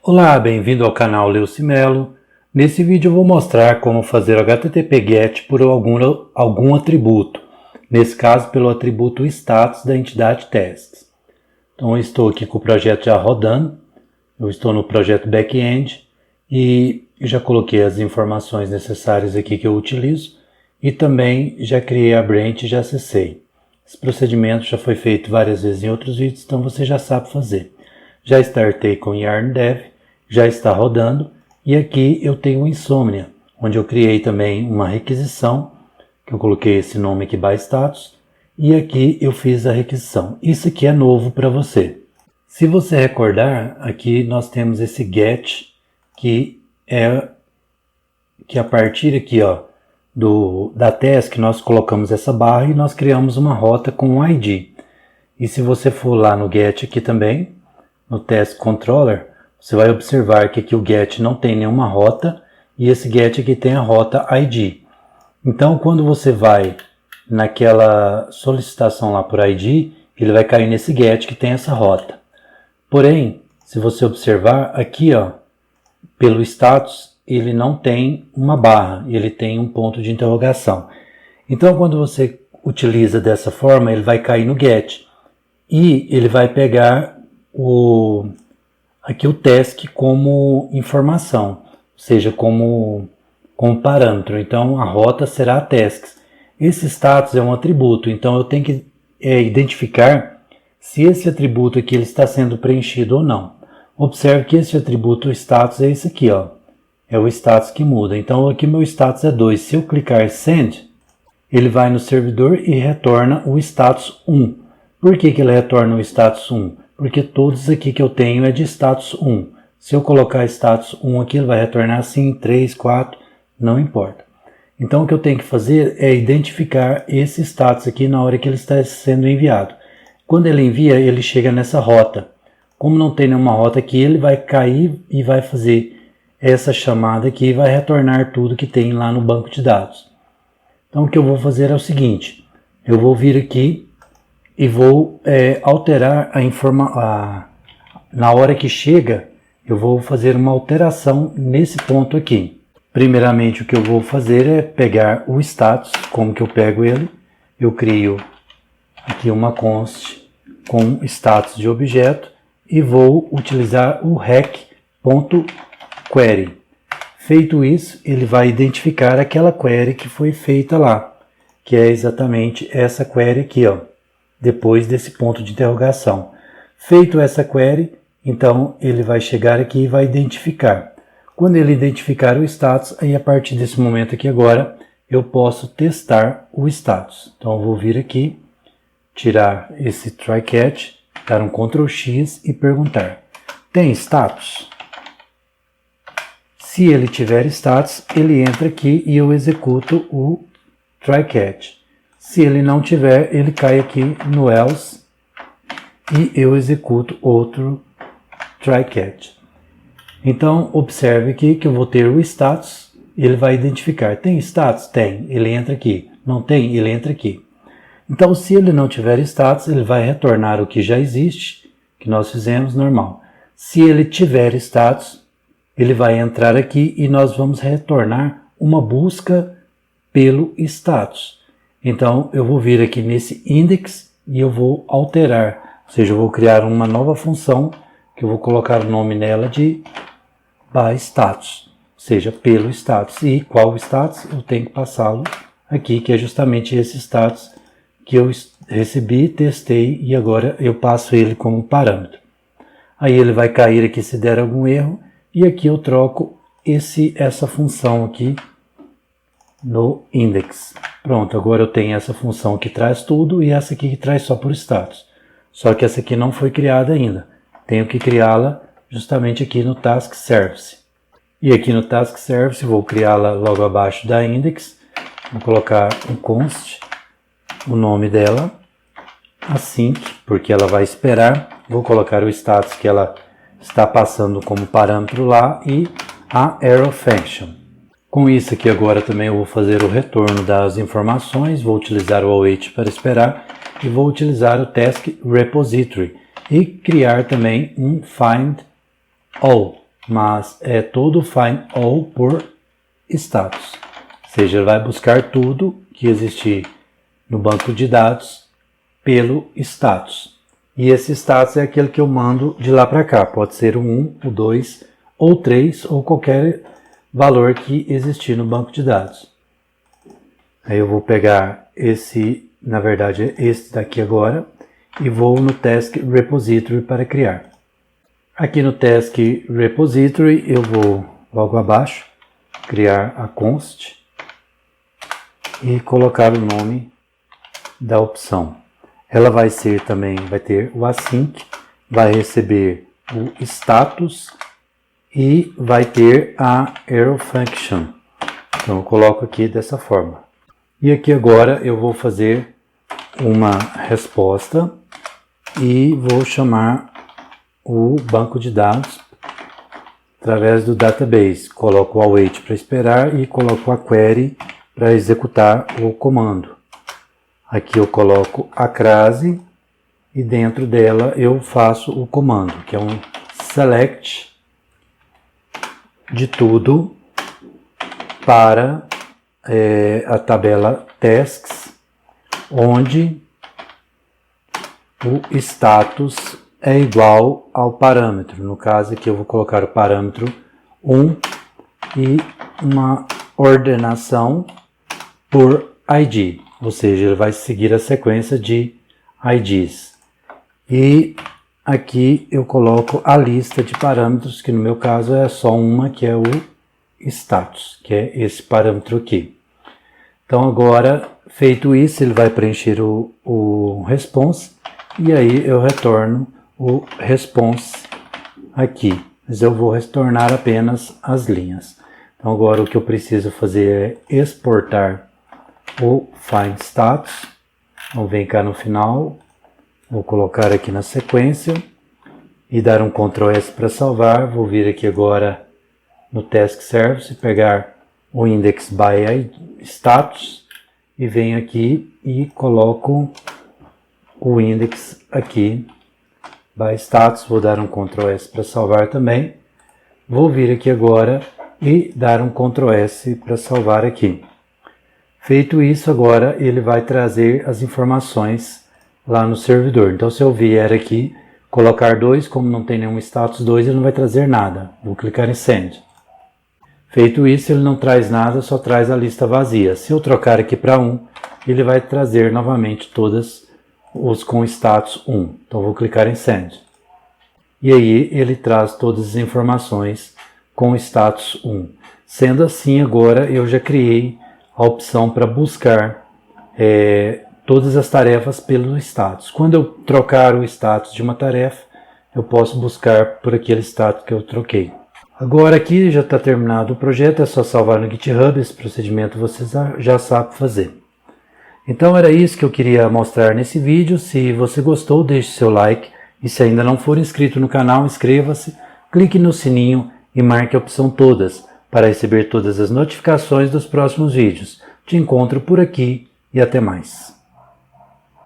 Olá, bem-vindo ao canal Leucimelo. Nesse vídeo eu vou mostrar como fazer HTTP GET por algum atributo, nesse caso pelo atributo status da entidade tasks. Então eu estou aqui com o projeto já rodando, eu estou no projeto back-end e já coloquei as informações necessárias aqui que eu utilizo e também já criei a branch e já acessei. Esse procedimento já foi feito várias vezes em outros vídeos, então você já sabe fazer. Já startei com Yarn Dev, já está rodando, e aqui eu tenho o Insomnia, onde eu criei também uma requisição, que eu coloquei esse nome aqui by status, e aqui eu fiz a requisição. Isso aqui é novo para você. Se você recordar, aqui nós temos esse get, que a partir aqui, ó, da task nós colocamos essa barra e nós criamos uma rota com um ID. E se você for lá no get aqui também, no task controller, você vai observar que aqui o get não tem nenhuma rota e esse get aqui tem a rota ID. Então quando você vai naquela solicitação lá por ID, ele vai cair nesse get que tem essa rota. Porém, se você observar aqui, ó, pelo status, ele não tem uma barra, ele tem um ponto de interrogação. Então quando você utiliza dessa forma, ele vai cair no get e ele vai pegar aqui o task como informação, ou seja, como parâmetro. Então a rota será a tasks. Esse status é um atributo, então eu tenho que identificar se esse atributo aqui ele está sendo preenchido ou não. Observe que esse atributo status é esse aqui, ó, é o status que muda. Então aqui meu status é 2. Se eu clicar send, ele vai no servidor e retorna o status 1. Por que ele retorna o status 1? Porque todos aqui que eu tenho é de status 1. Se eu colocar status 1 aqui, ele vai retornar assim, 3, 4, não importa. Então o que eu tenho que fazer é identificar esse status aqui na hora que ele está sendo enviado. Quando ele envia, ele chega nessa rota. Como não tem nenhuma rota aqui, ele vai cair e vai fazer essa chamada aqui e vai retornar tudo que tem lá no banco de dados. Então o que eu vou fazer é o seguinte, eu vou vir aqui e vou alterar na hora que chega, eu vou fazer uma alteração nesse ponto aqui. Primeiramente, o que eu vou fazer é pegar o status. Como que eu pego ele? Eu crio aqui uma const com status de objeto e vou utilizar o rec.query. Feito isso, ele vai identificar aquela query que foi feita lá, que é exatamente essa query aqui, ó, depois desse ponto de interrogação. Feito essa query, então ele vai chegar aqui e vai identificar. Quando ele identificar o status, aí a partir desse momento aqui agora, eu posso testar o status. Então eu vou vir aqui, tirar esse try catch, dar um Ctrl X e perguntar: tem status? Se ele tiver status, ele entra aqui e eu executo o try catch. Se ele não tiver, ele cai aqui no else e eu executo outro try catch. Então, observe aqui que eu vou ter o status, ele vai identificar. Tem status? Tem. Ele entra aqui. Não tem? Ele entra aqui. Então, se ele não tiver status, ele vai retornar o que já existe, que nós fizemos normal. Se ele tiver status, ele vai entrar aqui e nós vamos retornar uma busca pelo status. Então, eu vou vir aqui nesse index e eu vou alterar, ou seja, eu vou criar uma nova função que eu vou colocar o nome nela de by status, ou seja, pelo status. E qual status? Eu tenho que passá-lo aqui, que é justamente esse status que eu recebi, testei e agora eu passo ele como parâmetro. Aí ele vai cair aqui se der algum erro e aqui eu troco essa função aqui no index. Pronto, agora eu tenho essa função que traz tudo e essa aqui que traz só por status. Só que essa aqui não foi criada ainda. Tenho que criá-la justamente aqui no Task Service. E aqui no Task Service vou criá-la logo abaixo da index. Vou colocar um const, o nome dela, async, porque ela vai esperar. Vou colocar o status que ela está passando como parâmetro lá e a arrow function. Com isso aqui agora também eu vou fazer o retorno das informações, vou utilizar o await para esperar e vou utilizar o task repository e criar também um find all. mas é todo find all por status. Ou seja, ele vai buscar tudo que existir no banco de dados pelo status. E esse status é aquele que eu mando de lá para cá. Pode ser o 1, o 2, ou 3, ou qualquer valor que existir no banco de dados. Aí eu vou pegar esse, na verdade, esse daqui agora, e vou no Task Repository para criar. Aqui no Task Repository eu vou logo abaixo criar a const e colocar o nome da opção. Ela vai ser também, vai ter o async, vai receber o status e vai ter a arrow function. Então eu coloco aqui dessa forma. E aqui agora eu vou fazer uma resposta e vou chamar o banco de dados através do database. Coloco o await para esperar e coloco a query para executar o comando. Aqui eu coloco a crase e dentro dela eu faço o comando, que é um select de tudo para a tabela tasks, onde o status é igual ao parâmetro. No caso aqui eu vou colocar o parâmetro 1 e uma ordenação por ID, ou seja, ele vai seguir a sequência de IDs. E aqui eu coloco a lista de parâmetros, que no meu caso é só uma, que é o status, que é esse parâmetro aqui. Então agora, feito isso, ele vai preencher o response, e aí eu retorno o response aqui, mas eu vou retornar apenas as linhas. Então agora o que eu preciso fazer é exportar o find status. Então vem cá no final, vou colocar aqui na sequência e dar um Ctrl S para salvar. Vou vir aqui agora no task service, pegar o index by status e venho aqui e coloco o index aqui by status. Vou dar um Ctrl S para salvar também. Vou vir aqui agora e dar um Ctrl S para salvar aqui. Feito isso, agora ele vai trazer as informações lá no servidor. Então se eu vier aqui, colocar 2, como não tem nenhum status 2, ele não vai trazer nada. Vou clicar em Send. Feito isso, ele não traz nada, só traz a lista vazia. Se eu trocar aqui para 1, ele vai trazer novamente todas os com status 1. Então vou clicar em Send. E aí ele traz todas as informações com status 1. Sendo assim, agora eu já criei a opção para buscar todas as tarefas pelo status. Quando eu trocar o status de uma tarefa, eu posso buscar por aquele status que eu troquei. Agora aqui já está terminado o projeto, é só salvar no GitHub. Esse procedimento você já sabe fazer. Então era isso que eu queria mostrar nesse vídeo. Se você gostou, deixe seu like. E se ainda não for inscrito no canal, inscreva-se, clique no sininho e marque a opção todas para receber todas as notificações dos próximos vídeos. Te encontro por aqui e até mais.